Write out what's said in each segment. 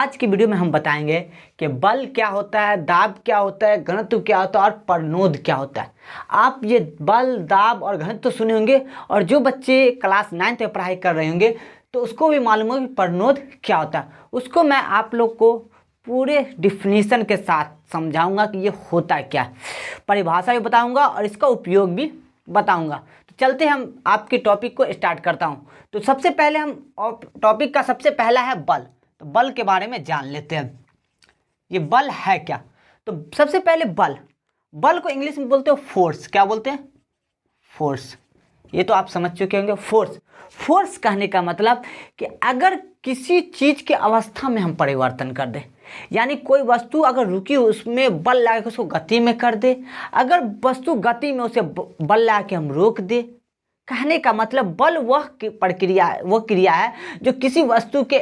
आज की वीडियो में हम बताएंगे कि बल क्या होता है, दाब क्या होता है, घनत्व क्या होता है और परनोद क्या होता है। आप ये बल, दाब और घनत्व तो सुने होंगे, और जो बच्चे क्लास 9th में पढ़ाई कर रहे होंगे तो उसको भी मालूम होगा कि परनोद क्या होता है। उसको मैं आप लोग को पूरे डिफिनीशन के साथ समझाऊंगा कि ये होता क्या है, परिभाषा भी बताऊंगा और इसका उपयोग भी बताऊंगा। तो चलते हम आपके टॉपिक को स्टार्ट करता हूँ। तो सबसे पहले हम टॉपिक का सबसे पहला है बल। तो बल के बारे में जान लेते हैं, ये बल है क्या। तो सबसे पहले बल को इंग्लिश में बोलते हो फोर्स। क्या बोलते हैं? फोर्स। ये तो आप समझ चुके होंगे। फोर्स कहने का मतलब कि अगर किसी चीज के अवस्था में हम परिवर्तन कर दें, यानी कोई वस्तु अगर रुकी उसमें बल लगा के उसको गति में कर दे, अगर वस्तु गति में उसे बल लगा के हम रोक दे। कहने का मतलब बल वह क्रिया है जो किसी वस्तु के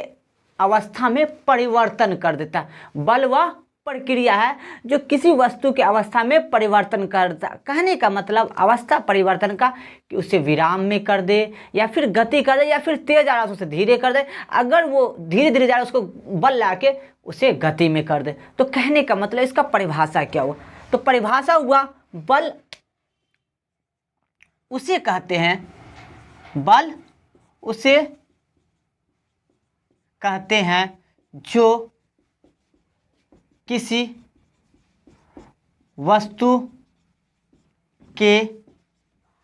अवस्था में परिवर्तन कर देता है। बल वह प्रक्रिया है जो किसी वस्तु के अवस्था में परिवर्तन करता। कहने का मतलब अवस्था परिवर्तन का कि उसे विराम में कर दे, या फिर गति कर दे, या फिर तेज आ रहा है उसे धीरे कर दे। अगर वो धीरे धीरे जा रहा है उसको बल ला के उसे गति में कर दे। तो कहने का मतलब इसका परिभाषा क्या हुआ? तो परिभाषा हुआ बल उसे कहते हैं, बल उसे कहते हैं जो किसी वस्तु के अवस्था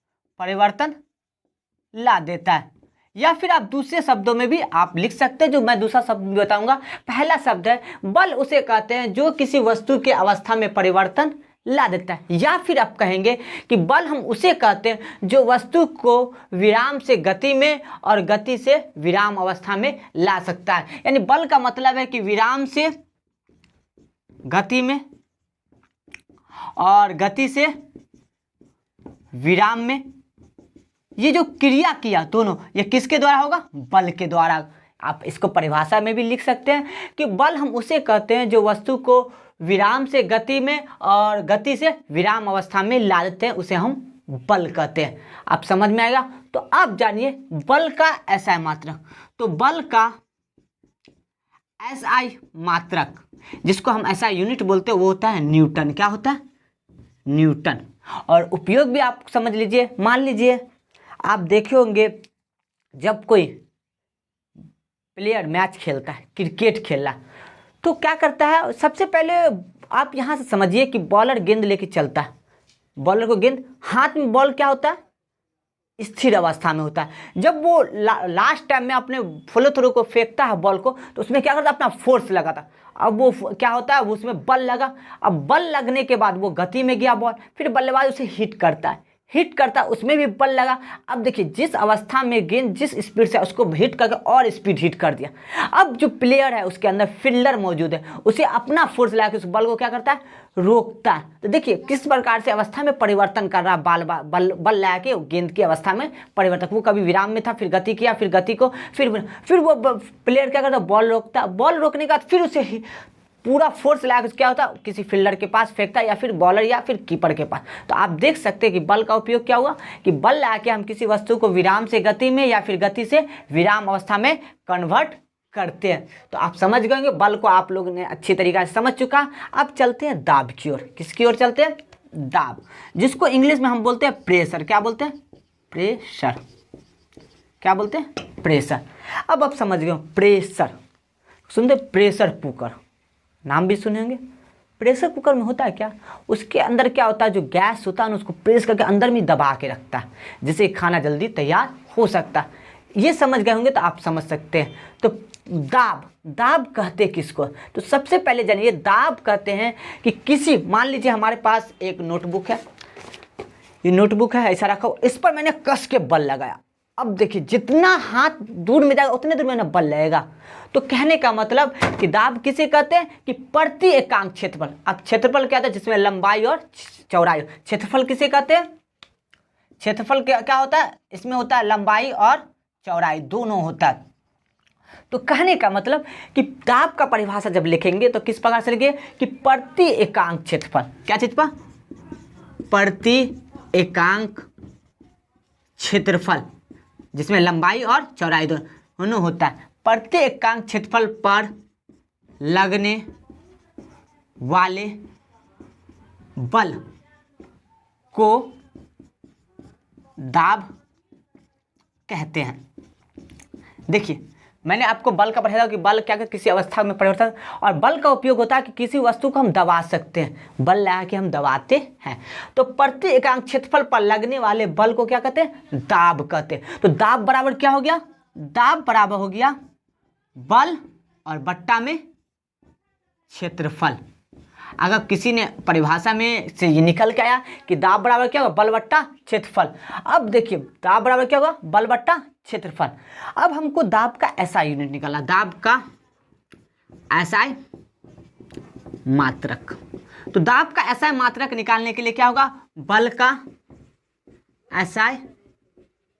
में परिवर्तन ला देता है, या फिर आप दूसरे शब्दों में भी आप लिख सकते हैं, जो मैं दूसरा शब्द भी बताऊंगा। पहला शब्द है बल उसे कहते हैं जो किसी वस्तु के अवस्था में परिवर्तन ला देता है, या फिर आप कहेंगे कि बल हम उसे कहते हैं जो वस्तु को विराम से गति में और गति से विराम अवस्था में ला सकता है। यानी बल का मतलब है कि विराम से गति में और गति से विराम में, ये जो क्रिया किया दोनों, ये किसके द्वारा होगा? बल के द्वारा। आप इसको परिभाषा में भी लिख सकते हैं कि बल हम उसे कहते हैं जो वस्तु को विराम से गति में और गति से विराम अवस्था में ला देते हैं, उसे हम बल कहते हैं। आप समझ में आएगा। तो आप जानिए बल का SI मात्रक। तो बल का SI मात्रक, जिसको हम SI यूनिट बोलते हैं, वो होता है न्यूटन। क्या होता है? न्यूटन। और उपयोग भी आप समझ लीजिए। मान लीजिए आप देखे होंगे जब कोई प्लेयर मैच खेलता है, क्रिकेट खेलना, तो क्या करता है? सबसे पहले आप यहाँ से समझिए कि बॉलर गेंद लेके चलता है, बॉलर को गेंद हाथ में, बॉल क्या होता है? स्थिर अवस्था में होता है। जब वो लास्ट टाइम में अपने फॉलो थ्रू को फेंकता है बॉल को, तो उसमें क्या करता है? अपना फोर्स लगाता। अब वो क्या होता है? उसमें बल लगा। अब बल लगने के बाद वो गति में गया बॉल, फिर बल्लेबाज उसे हिट करता है, उसमें भी बल लगा। अब देखिए जिस अवस्था में गेंद जिस स्पीड से, उसको हिट करके और स्पीड हिट कर दिया। अब जो प्लेयर है उसके अंदर फील्डर मौजूद है, उसे अपना फोर्स लगा के उस बल को क्या करता है? रोकता है। तो देखिए किस प्रकार से अवस्था में परिवर्तन कर रहा है, बल लगा के गेंद की अवस्था में परिवर्तन। वो कभी विराम में था, फिर गति किया, फिर गति को फिर वो प्लेयर क्या करता है? बॉल रोकता। बॉल रोकने के बाद फिर उसे पूरा फोर्स लगा के क्या होता है? किसी फील्डर के पास फेंकता है, या फिर बॉलर या फिर कीपर के पास। तो आप देख सकते हैं कि बल का उपयोग क्या हुआ कि बल लगा के हम किसी वस्तु को विराम से गति में या फिर गति से विराम अवस्था में कन्वर्ट करते हैं। तो आप समझ गए होंगे, बल को आप लोगों ने अच्छी तरीके से समझ चुका। अब चलते हैं दाब की ओर। किसकी ओर चलते हैं? दाब, जिसको इंग्लिश में हम बोलते हैं प्रेशर। क्या बोलते हैं? प्रेशर। क्या बोलते हैं? प्रेशर। अब आप समझ गए प्रेशर। सुनते प्रेशर कुकर, नाम भी सुने होंगे। प्रेशर कुकर में होता है क्या? उसके अंदर क्या होता है? जो गैस होता है ना, उसको प्रेस करके अंदर में दबा के रखता है, जिससे खाना जल्दी तैयार हो सकता है। ये समझ गए होंगे तो आप समझ सकते हैं। तो दाब कहते किसको? तो सबसे पहले जानिए दाब कहते हैं कि किसी, मान लीजिए हमारे पास एक नोटबुक है, ये नोटबुक है, ऐसा रखा हो, इस पर मैंने कस के बल लगाया। अब देखिए जितना हाथ दूर में जाएगा उतने दूर में बल लगेगा। तो कहने का मतलब कि दाब किसे कहते हैं? कि प्रति एकांक क्षेत्रफल। अब क्षेत्रफल क्या होता है? जिसमें लंबाई और चौड़ाई। क्षेत्रफल किसे कहते हैं? क्षेत्रफल क्या होता है? इसमें होता है लंबाई और चौड़ाई, दोनों होता है। तो कहने का मतलब कि दाब का परिभाषा जब लिखेंगे तो किस प्रकार से लिखेंगे कि प्रति एकांक क्षेत्रफल। क्या क्षेत्रफल? प्रति एकांक क्षेत्रफल, जिसमें लंबाई और चौड़ाई दोनों होता है, प्रति एकांक क्षेत्रफल पर लगने वाले बल को दाब कहते हैं। देखिए, मैंने आपको बल का पढ़ाया था कि बल क्या है, किसी अवस्था में परिवर्तन, और बल का उपयोग होता है कि किसी वस्तु को हम दबा सकते हैं, बल लगा के हम दबाते हैं। तो प्रति एकांक क्षेत्रफल पर लगने वाले बल को क्या कहते हैं, दाब कहते हैं। तो दाब बराबर क्या हो गया, दाब बराबर हो गया बल और बट्टा में क्षेत्रफल। अगर किसी ने परिभाषा में से ये निकल के आया कि दाब बराबर क्या होगा, बल बट्टा क्षेत्रफल। अब देखिए दाब बराबर क्या होगा, बल बट्टा क्षेत्रफल। अब हमको दाब का एसआई यूनिट निकालना, दाब का एसआई मात्रक। तो दाब का एसआई मात्रक निकालने के लिए क्या होगा, बल का एसआई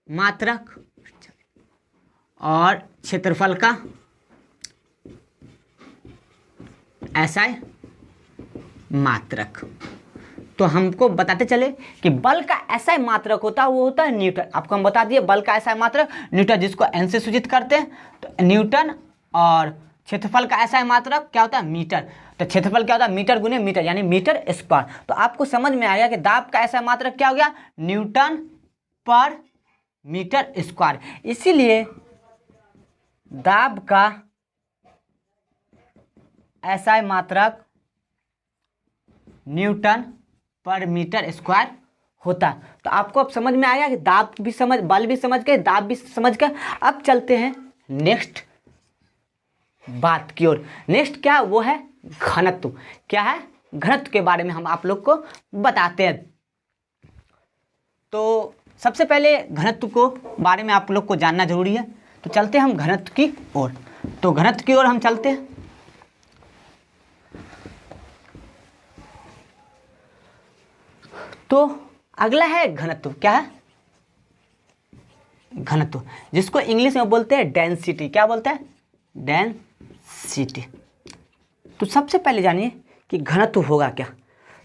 मात्रक और क्षेत्रफल का एसआई मात्रक। तो हमको बताते चले कि बल का एसआई मात्रक होता है वो होता है न्यूटन। आपको हम बता दिए बल का एसआई मात्रक न्यूटन, जिसको एन से सूचित करते हैं, तो न्यूटन। और क्षेत्रफल का एसआई मात्रक क्या होता है, मीटर। तो क्षेत्रफल क्या होता है, मीटर गुने मीटर, यानी मीटर स्क्वायर। तो आपको समझ में आया कि दाब का एसआई मात्रक क्या हो गया, न्यूटन पर मीटर स्क्वायर। इसीलिए दाब का एसआई मात्रक न्यूटन पर मीटर स्क्वायर होता। तो आपको अब समझ में आया कि दाब भी समझ, बल भी समझ गए, दाब भी समझ गए। अब चलते हैं नेक्स्ट बात की ओर। नेक्स्ट क्या, वो है घनत्व। क्या है, घनत्व के बारे में हम आप लोग को बताते हैं। तो सबसे पहले घनत्व को बारे में आप लोग को जानना जरूरी है। तो चलते हैं हम घनत्व की ओर। तो घनत्व की ओर हम चलते हैं। तो अगला है घनत्व। क्या है, घनत्व, जिसको इंग्लिश में बोलते हैं डेंसिटी। क्या बोलते हैं, डेंसिटी। तो सबसे पहले जानिए कि घनत्व होगा क्या।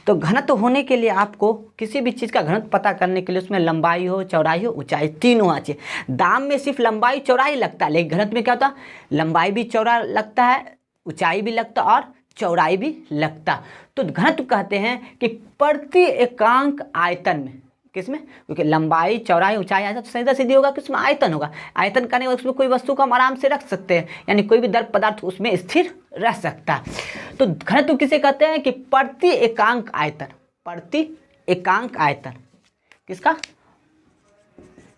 तो घनत्व होने के लिए आपको किसी भी चीज़ का घनत्व पता करने के लिए उसमें लंबाई हो, चौड़ाई हो, ऊंचाई, तीनों होना चाहिए। दाब में सिर्फ लंबाई चौड़ाई लगता है, लेकिन घनत्व में क्या होता है, लंबाई भी चौड़ा लगता है, ऊंचाई भी लगता और चौड़ाई भी लगता। तो घनत्व कहते हैं कि प्रति एकांक आयतन में, किसमें, क्योंकि लंबाई चौड़ाई ऊंचाई आयतन, तो सीधा सीधी होगा किसमें, आयतन होगा। आयतन करने के बाद उसमें कोई वस्तु को हम आराम से रख सकते हैं, यानी कोई भी द्रव पदार्थ उसमें स्थिर रह सकता है। तो घनत्व किसे कहते हैं कि प्रति एकांक आयतन, प्रति एकांक आयतन, किसका,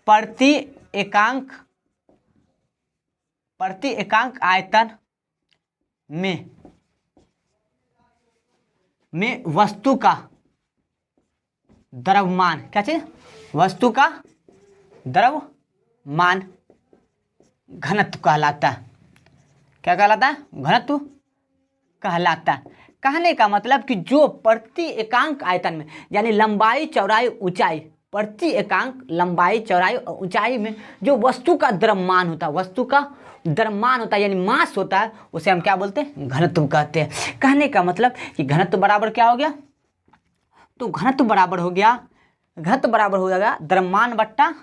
प्रति एकांक आयतन में वस्तु का द्रव्यमान, क्या चीज, वस्तु का द्रव्यमान घनत्व कहलाता है। क्या कहलाता है, घनत्व कहलाता है। कहने का मतलब कि जो प्रति एकांक आयतन में, यानी लंबाई चौड़ाई ऊंचाई, प्रति एकांक लंबाई चौड़ाई और ऊंचाई में जो वस्तु का द्रव्यमान होता है, वस्तु का द्रव्यमान होता है यानी मास होता है, उसे हम क्या बोलते हैं, घनत्व कहते हैं। कहने का मतलब कि घनत्व बराबर क्या हो गया, तो घनत्व बराबर हो गया द्रव्यमान बट्टा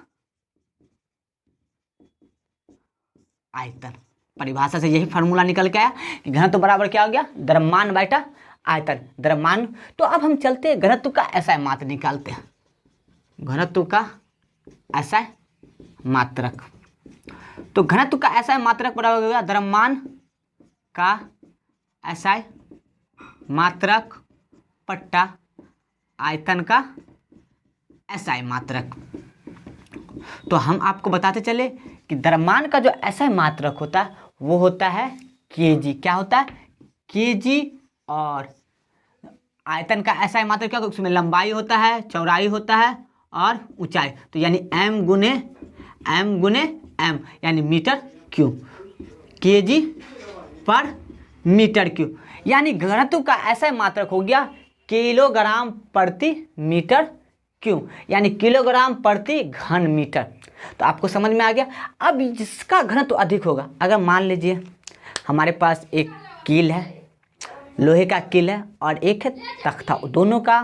आयतन। परिभाषा से यही फार्मूला निकल के आया कि घनत्व बराबर क्या हो गया, द्रव्यमान बटा आयतन, द्रव्यमान। तो अब हम चलते हैं घनत्व का एसआई मात्रक निकालते हैं, घनत्व का एसआई मात्रक। तो घनत्व का एसआई मात्रक बराबर हो गया द्रव्यमान का एसआई मात्रक बट्टा आयतन का एसआई मात्रक। तो हम आपको बताते चले कि द्रव्यमान का जो एसआई मात्रक होता है वो होता है केजी। क्या होता है, केजी। और आयतन का एसआई मात्रक क्या, उसमें लंबाई होता है, चौड़ाई होता है और ऊंचाई, तो यानी एम गुने एम यानी मीटर क्यूब, केजी पर मीटर क्यूब। यानी घनत्व का एसआई मात्रक हो गया किलोग्राम प्रति मीटर क्यूब, यानी किलोग्राम प्रति घन मीटर। तो आपको समझ में आ गया। अब जिसका घनत्व अधिक होगा, अगर मान लीजिए हमारे पास एक कील है, लोहे का कील है, और एक है तख्ता, दोनों का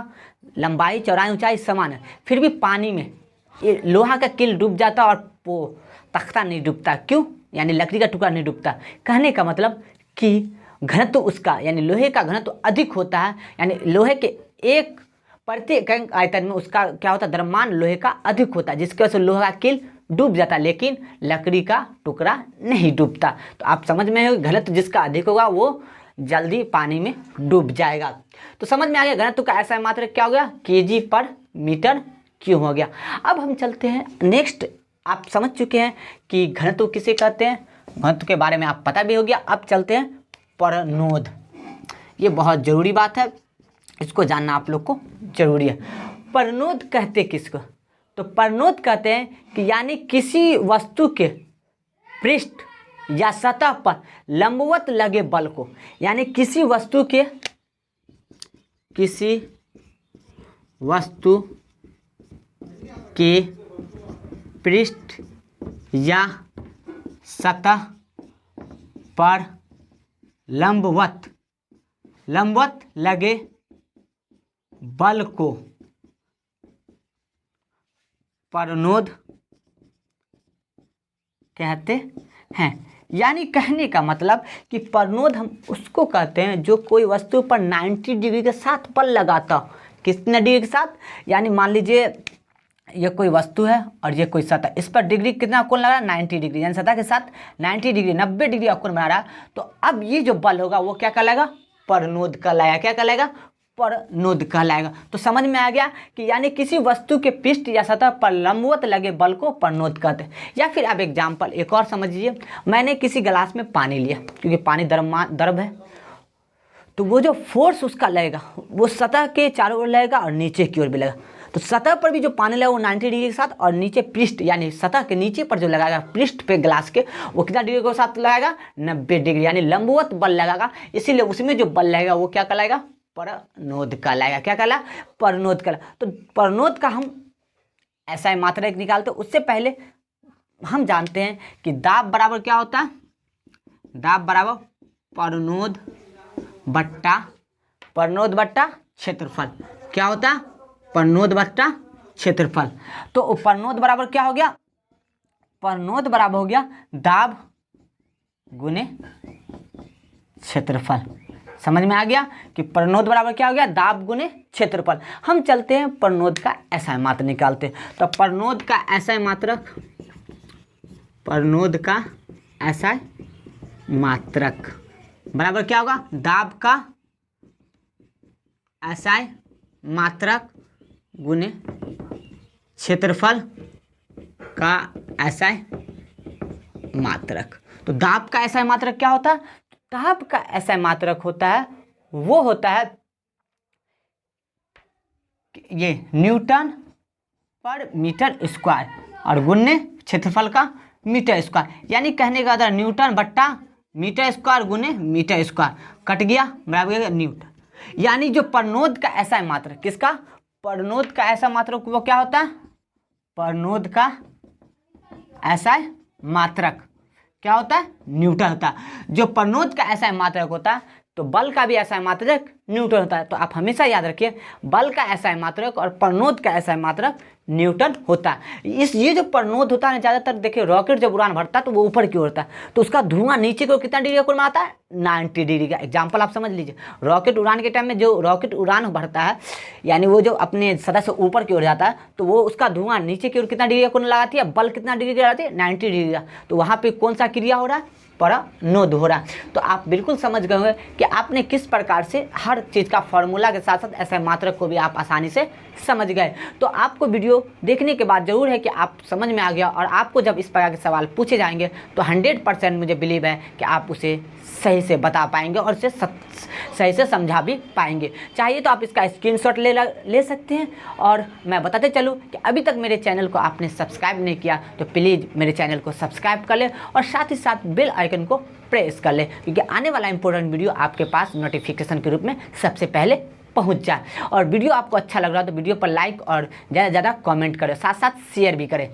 लंबाई चौड़ाई ऊंचाई समान है, फिर भी पानी में ये लोहा का किल डूब जाता और वो तख्ता नहीं डूबता। क्यों? यानी लकड़ी का टुकड़ा नहीं डूबता। कहने का मतलब कि घनत्व उसका यानी लोहे का घनत्व अधिक होता है, यानी लोहे के एक प्रत्येक आयतन में उसका क्या होता है, द्रव्यमान लोहे का अधिक होता है, जिसकी वजह से लोहा का किल डूब जाता है, लेकिन लकड़ी का टुकड़ा नहीं डूबता। तो आप समझ में हो, घनत्व जिसका अधिक होगा वो जल्दी पानी में डूब जाएगा। तो समझ में आ गया घनत्व का ऐसा मात्रक क्या हो गया, केजी पर मीटर क्यूब हो गया। अब हम चलते हैं नेक्स्ट। आप समझ चुके हैं कि घनत्व किसे कहते हैं, घनत्व के बारे में आप पता भी हो गया। अब चलते हैं परनोद। ये बहुत ज़रूरी बात है, इसको जानना आप लोग को जरूरी है। परनोद कहते किसको? तो परनोद कहते हैं कि यानी किसी वस्तु के पृष्ठ या सतह पर लंबवत लगे बल को, यानी किसी वस्तु के पृष्ठ या सतह पर लंबवत लगे बल को परनोद कहते हैं। यानी कहने का मतलब कि परनोद हम उसको कहते हैं जो कोई वस्तु पर 90 डिग्री के साथ बल लगाता हो। कितने डिग्री के साथ? यानी मान लीजिए ये कोई वस्तु है और ये कोई सतह, इस पर डिग्री कितना कोण लगा, 90 डिग्री, यानी सतह के साथ 90 डिग्री 90 डिग्री कोण बना रहा है। तो अब ये जो बल होगा वो क्या कहलाएगा, परनोद कहलाएगा। क्या कहलाएगा, परनोद कहलाएगा। तो समझ में आ गया कि यानी किसी वस्तु के पृष्ठ या सतह पर लंबवत लगे बल को परनोद कहते हैं। या फिर अब एग्जाम्पल एक और समझ लीजिए, मैंने किसी गिलास में पानी लिया, क्योंकि पानी द्रव है, तो वो जो फोर्स उसका लगेगा वो सतह के चारों ओर लगेगा और नीचे की ओर भी लगेगा। तो सतह पर भी जो पानी लगा वो 90 डिग्री के साथ, और नीचे पृष्ठ यानी सतह के नीचे पर जो लगाएगा पृष्ठ पे गिलास के, वो कितना डिग्री के साथ लगाएगा, 90 डिग्री, यानी लंबवत बल लगाएगा। इसीलिए उसमें जो बल लगेगा वो क्या कहलाएगा, परनोद कहलाएगा। क्या कहला, परनोद कहला। तो परनोद का हम ऐसा मात्रक निकालते, उससे पहले हम जानते हैं कि दाब बराबर क्या होता है, दाब बराबर परनोद बट्टा क्षेत्रफल। क्या होता है, परनोद बट्टा क्षेत्रफल। तो परनोद बराबर क्या हो गया, परनोद बराबर हो गया दाब गुने क्षेत्रफल। समझ में आ गया कि परनोद बराबर क्या हो गया, दाब गुने क्षेत्रफल। हम चलते हैं परनोद का एसआई मात्रक निकालते हैं। तो परनोद का एसआई मात्रक बराबर क्या होगा, दाब का एसआई मात्रक गुने क्षेत्रफल का एसआई मात्रक। तो दाब का एसआई मात्रक क्या होता है, दाब का एसआई मात्रक होता है, वो होता है ये न्यूटन पर मीटर स्क्वायर और गुने क्षेत्रफल का मीटर स्क्वायर। यानी कहने का था न्यूटन बट्टा मीटर स्क्वायर गुने मीटर स्क्वायर, कट गया बराबर न्यूटन। यानी जो परनोद का एसआई मात्रक, किसका, परनोद का एसआई मात्रक वो क्या होता है, परनोद का एसआई मात्रक क्या होता है, न्यूटन होता है। जो परनोद का एसआई मात्रक होता है तो बल का भी एसआई मात्रक न्यूटन होता है। तो आप हमेशा याद रखिए, बल का एसआई मात्रक और परनोद का एसआई मात्रक न्यूटन होता है। ये जो परनोद होता है ज़्यादातर देखिए, रॉकेट जब उड़ान भरता है तो वो ऊपर की ओर होता है, तो उसका धुआं नीचे की ओर कितना डिग्री का कोण बनाता है, 90 डिग्री का। एग्जाम्पल आप समझ लीजिए, रॉकेट उड़ान के टाइम में जो रॉकेट उड़ान भरता है, यानी वो जो अपने सतह से ऊपर की ओर जाता है, तो वो उसका धुआं नीचे की ओर कितना डिग्री का कोण लगाती है, बल कितना डिग्री का लगाती है, 90 डिग्री का। तो वहाँ पर कौन सा क्रिया हो रहा है, परनोद हो रहा है। तो आप बिल्कुल समझ गए होंगे कि आपने किस प्रकार से हर चीज़ का फॉर्मूला के साथ साथ ऐसे मात्रक को भी आप आसानी से समझ गए। तो आपको वीडियो देखने के बाद जरूर है कि आप समझ में आ गया, और आपको जब इस प्रकार के सवाल पूछे जाएंगे तो 100% मुझे बिलीव है कि आप उसे सही से बता पाएंगे और उसे सही से समझा भी पाएंगे। चाहिए तो आप इसका स्क्रीनशॉट ले सकते हैं। और मैं बताते चलूँ कि अभी तक मेरे चैनल को आपने सब्सक्राइब नहीं किया तो प्लीज़ मेरे चैनल को सब्सक्राइब कर ले और साथ ही साथ बेल आइकन को प्रेस कर ले, क्योंकि आने वाला इंपॉर्टेंट वीडियो आपके पास नोटिफिकेशन के रूप में सबसे पहले पहुंच जाए। और वीडियो आपको अच्छा लग रहा है तो वीडियो पर लाइक और ज़्यादा से ज़्यादा कमेंट करें, साथ साथ शेयर भी करें।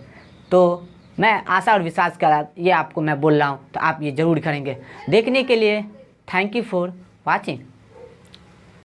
तो मैं आशा और विश्वास कर ये आपको मैं बोल रहा हूँ तो आप ये ज़रूर करेंगे। देखने के लिए थैंक यू फॉर वॉचिंग।